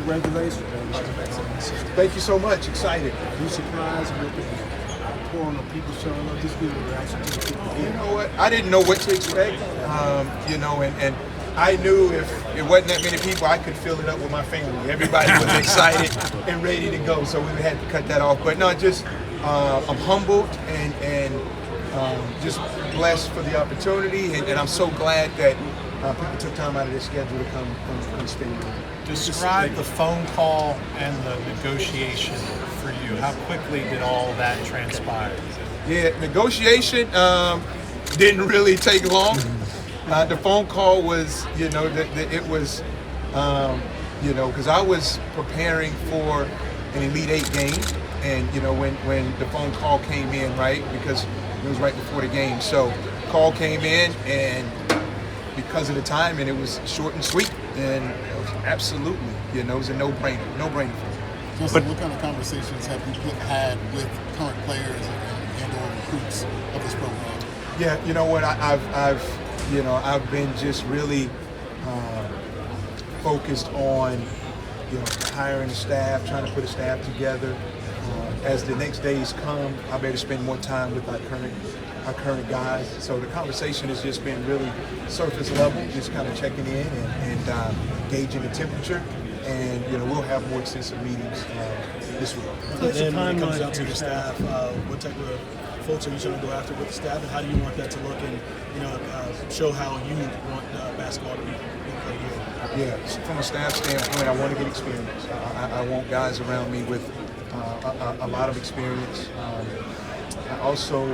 Congratulations. Thank you so much. Excited. Are you surprised with the pouring of people showing up? Just give a reaction to the people. You know what? I didn't know what to expect. And I knew if it wasn't that many people, I could fill it up with my family. Everybody was excited and ready to go, so we had to cut that off. But no, just I'm humbled and just blessed for the opportunity, and I'm so glad that people took time out of their schedule to come spend with me. Describe the phone call and the negotiation for you. How quickly did all that transpire? Yeah, negotiation didn't really take long. The phone call was, it was, because I was preparing for an Elite Eight game, and when the phone call came in, right, because it was right before the game, so call came in, and because of the time, and it was short and sweet, and absolutely, it was a no-brainer for me. Justin, what kind of conversations have you had with current players and/or recruits of this program? Yeah, you know what? I've been just really focused on hiring a staff, trying to put a staff together. As the next days come, I better spend more time with our current guys. So the conversation has just been really surface level, just kind of checking in and gauging the temperature. And we'll have more extensive meetings this week. And then when it comes down to the staff, what type of folks are you trying to go after with the staff, and how do you want that to look and show how you want basketball to be played here? Yeah, from a staff standpoint, I want to get experience. I want guys around me with a lot of experience. I also,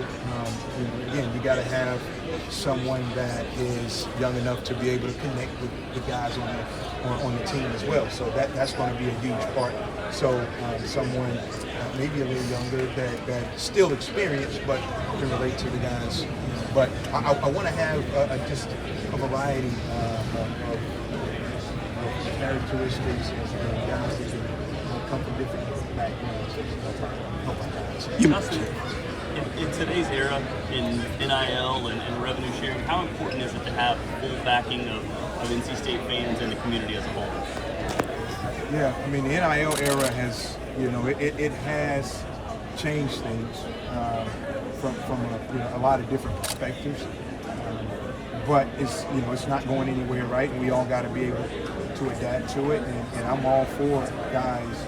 again, you got to have someone that is young enough to be able to connect with the guys on the team as well. So that's going to be a huge part. So someone maybe a little younger that still experienced, but can relate to the guys. But I want to have just a variety of characteristics and guys that can come from different backgrounds. Help our guys. In today's era, in NIL and revenue sharing, how important is it to have full backing of NC State fans and the community as a whole? Yeah, I mean, the NIL era has, it has changed things from a lot of different perspectives. But it's not going anywhere, right? And we all got to be able to adapt to it. And I'm all for guys,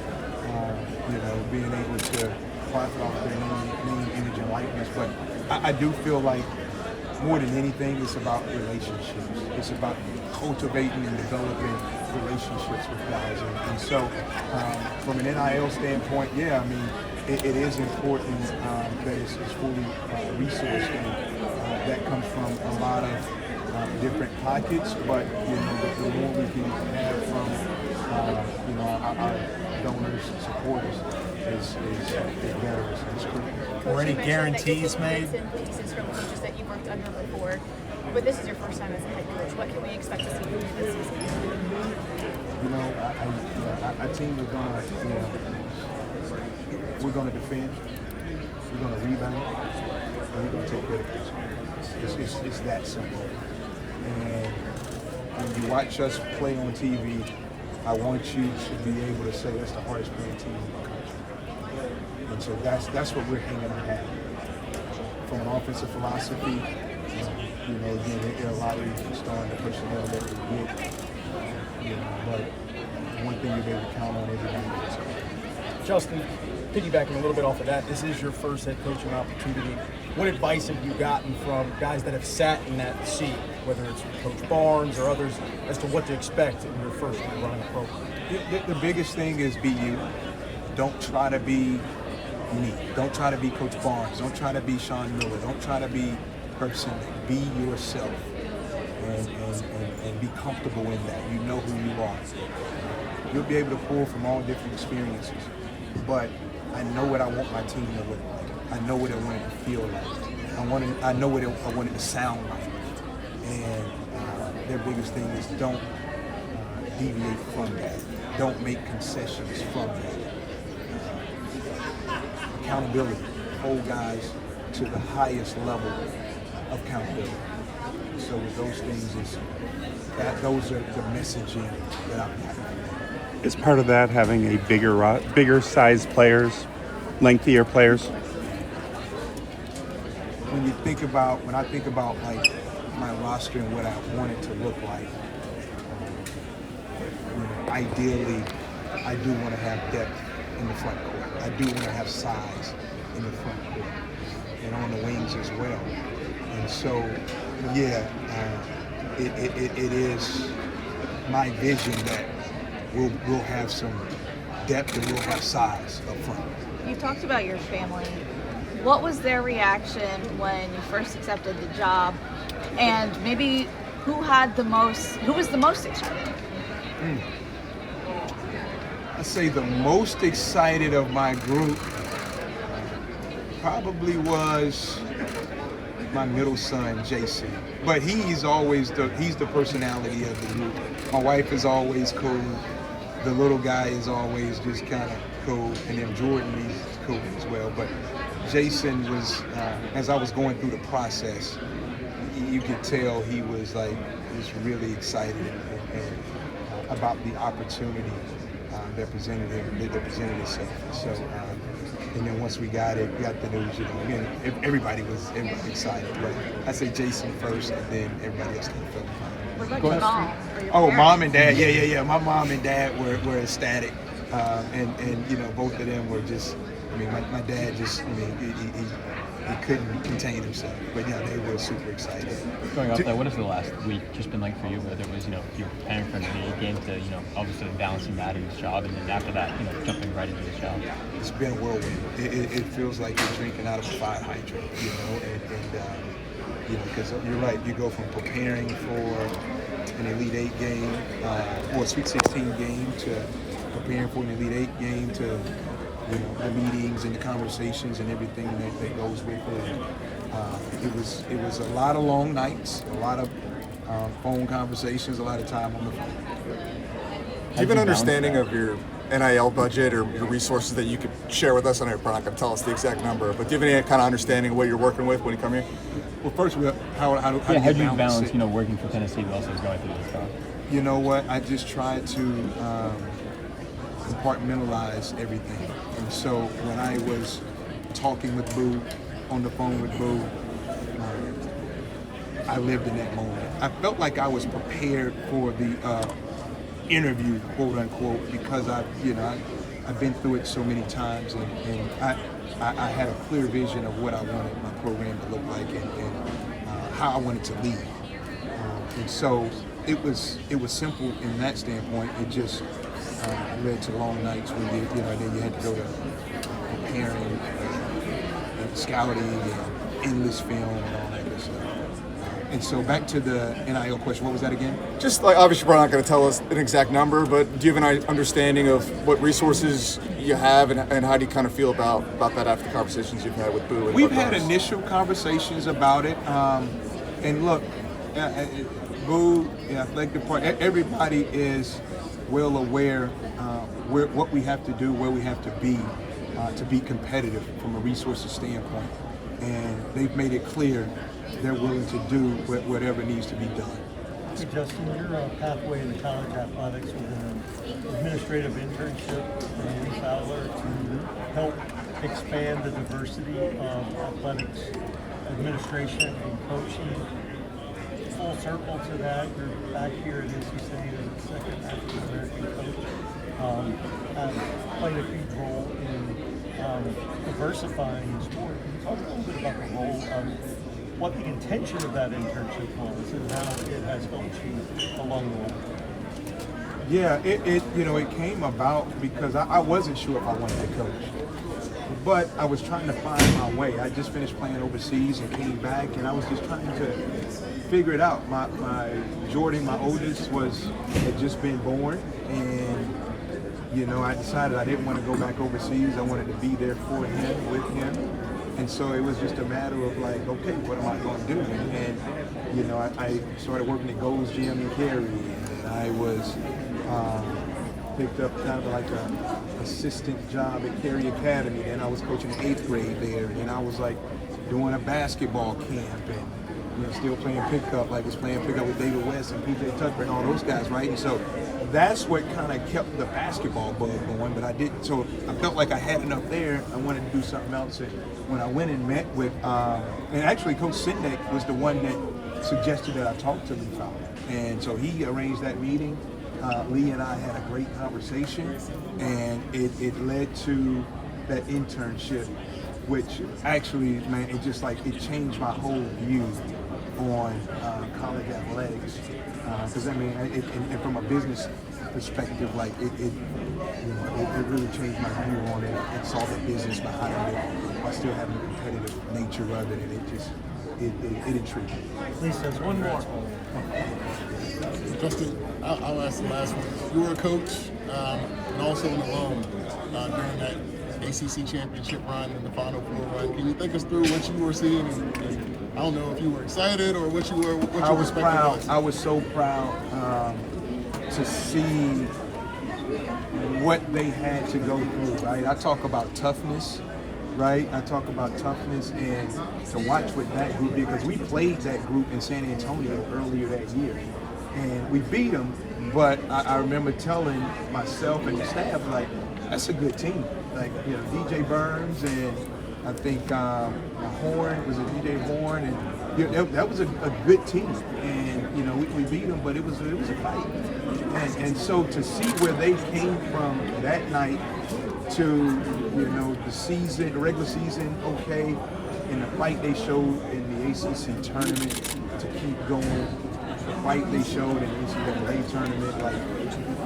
being able to profit off their name, image, and likeness. But I do feel like more than anything, it's about relationships. It's about cultivating and developing relationships with guys. And so, from an NIL standpoint, yeah, I mean, it is important that it's fully resourced, and that comes from a lot of different pockets. But the more we can have from our donors and supporters is better. It's critical. Were any guarantees made? Pieces from coaches that you worked under before, but this is your first time as a head coach. What can we expect to see from you this season? Our team is gonna, we're gonna defend, we're gonna rebound, and we're gonna take care of business. It's that simple. And when you watch us play on TV, I want you to be able to say that's the hardest playing team in the country. And so that's what we're hanging our hat on. From an offensive philosophy, again, there are a lot of reasons starting the personnel that we get. But one thing you'll be able to count on every game is Justin, piggybacking a little bit off of that, this is your first head coaching opportunity. What advice have you gotten from guys that have sat in that seat, whether it's Coach Barnes or others, as to what to expect in your first year running a program? The biggest thing is be you. Don't try to be me. Don't try to be Coach Barnes. Don't try to be Sean Miller. Don't try to be person. Be yourself and be comfortable in that. You know who you are. You'll be able to pull from all different experiences, but I know what I want my team to look like. I know what I want it to feel like. I know what I want it to sound like. And their biggest thing is don't deviate from that. Don't make concessions from that. Accountability. Hold guys to the highest level of accountability. So with those things, those are the messaging that I'm having. Is part of that having a bigger sized players, lengthier players? When I think about like my roster and what I want it to look like, ideally, I do want to have depth in the front court. I do want to have size in the front court and on the wings as well. And so, yeah, it is my vision that we'll have some depth and we'll have size up front. You talked about your family. What was their reaction when you first accepted the job? And maybe who was the most excited? I'd say the most excited of my group probably was my middle son, Jason. But he's the personality of the group. My wife is always cool. The little guy is always just kind of cool. And then Jordan, he's cool as well. But Jason was, as I was going through the process, you could tell he was like just really excited about the opportunity that presented itself. So, and then once we got the news, again, everybody was excited. But I say Jason first, and then everybody else kind of felt fine. What about your mom? Or your Oh, parents? mom and dad, yeah. My mom and dad were ecstatic, and both of them were just. I mean, my dad just, he couldn't contain himself. But yeah, they were super excited. Going off that, what has the last week just been like for you? Whether it was, you're preparing for the game to, obviously balancing that in his job, and then after that, jumping right into his job. It's been a whirlwind. It feels like you're drinking out of a fire hydrant, because you're right. You go from preparing for an Elite Eight game or a Sweet 16 game to preparing for an Elite Eight game to the meetings and the conversations and everything that goes with it. It was a lot of long nights, a lot of phone conversations, a lot of time on the phone. Do you have an understanding of your NIL budget or your resources that you could share with us? I know you're probably not going to tell us the exact number, but do you have any kind of understanding of what you're working with when you come here? Well, first, how do you balance working for Tennessee but also going through this stuff? You know what? I just try to compartmentalize everything. And so when I was talking with Boo, on the phone with Boo, I lived in that moment. I felt like I was prepared for the interview, quote unquote, because I've been through it so many times, and I had a clear vision of what I wanted my program to look like and how I wanted to lead. And so it was simple in that standpoint. It just led to long nights when then you had to go to preparing and scouting and endless film and all that good stuff. And so back to the NIL question, what was that again? Just like, obviously, we're not going to tell us an exact number, but do you have an understanding of what resources you have and how do you kind of feel about that after the conversations you've had with Boo? We've had initial conversations about it. And look, Boo, athletic department, everybody is well aware what we have to do, where we have to be competitive from a resources standpoint. And they've made it clear they're willing to do whatever needs to be done. Hey Justin, your pathway into college athletics with an administrative internship with Lee Fowler to help expand the diversity of athletics administration and coaching. Full circle to that, you're back here at NC State as a second African American coach. Has played a huge role in diversifying the sport. Can you talk a little bit about the role of what the intention of that internship was and how it has helped you along the way? Yeah, it came about because I wasn't sure if I wanted to coach, but I was trying to find my way. I just finished playing overseas and came back, and I was just trying to figure it out. My Jordan, my oldest, had just been born, and I decided I didn't want to go back overseas. I wanted to be there for him, with him. And so it was just a matter of like, okay, what am I going to do? And I started working at Gold's Gym in Cary, and I was picked up kind of like a assistant job at Cary Academy, and I was coaching the 8th grade there, and I was like doing a basketball camp, and still playing pickup, like was playing pickup with David West and PJ Tucker and all those guys, right? And so that's what kind of kept the basketball bug going. But I didn't. So I felt like I had enough there. I wanted to do something else. And when I went and met with, and actually Coach Sindek was the one that suggested that I talk to Lee Fowler, and so he arranged that meeting. Lee and I had a great conversation, and it led to that internship, which actually, man, it just like it changed my whole view on college athletics. Because I mean, and from a business perspective, like it really changed my view on it. It saw the business behind it while still having the competitive nature of it, and it just it intrigued me. Lisa, one more. Justin, I'll ask the last one. You were a coach and also an alum during that ACC championship run and the Final Four run. Can you think us through what you were seeing? And I don't know if you were excited or what you were. What I was proud. was. I was so proud to see what they had to go through. Right. I talk about toughness. Right. I talk about toughness, and to watch what that group did, because we played that group in San Antonio earlier that year, and we beat them. But I remember telling myself and the staff, like, that's a good team. Like, you know, DJ Burns and I think Horn, was it DJ Horn? And you know, that was a good team. And, you know, we beat them, but it was a fight. And so to see where they came from that night to, you know, the regular season, okay, and the fight they showed in the ACC tournament to keep going, the fight they showed in the NCAA tournament, like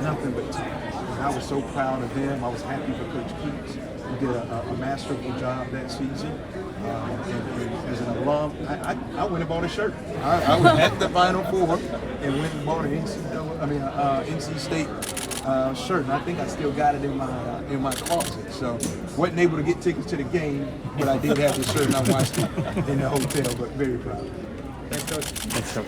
nothing but time. And I was so proud of them. I was happy for Coach Keats, who did a masterful job that season. And as an alum, I went and bought a shirt. I was at the Final Four and went and bought an NC State shirt, and I think I still got it in my closet. So wasn't able to get tickets to the game, but I did have the shirt, and I watched it in the hotel. But very proud. Thanks, Coach. Thanks, Coach.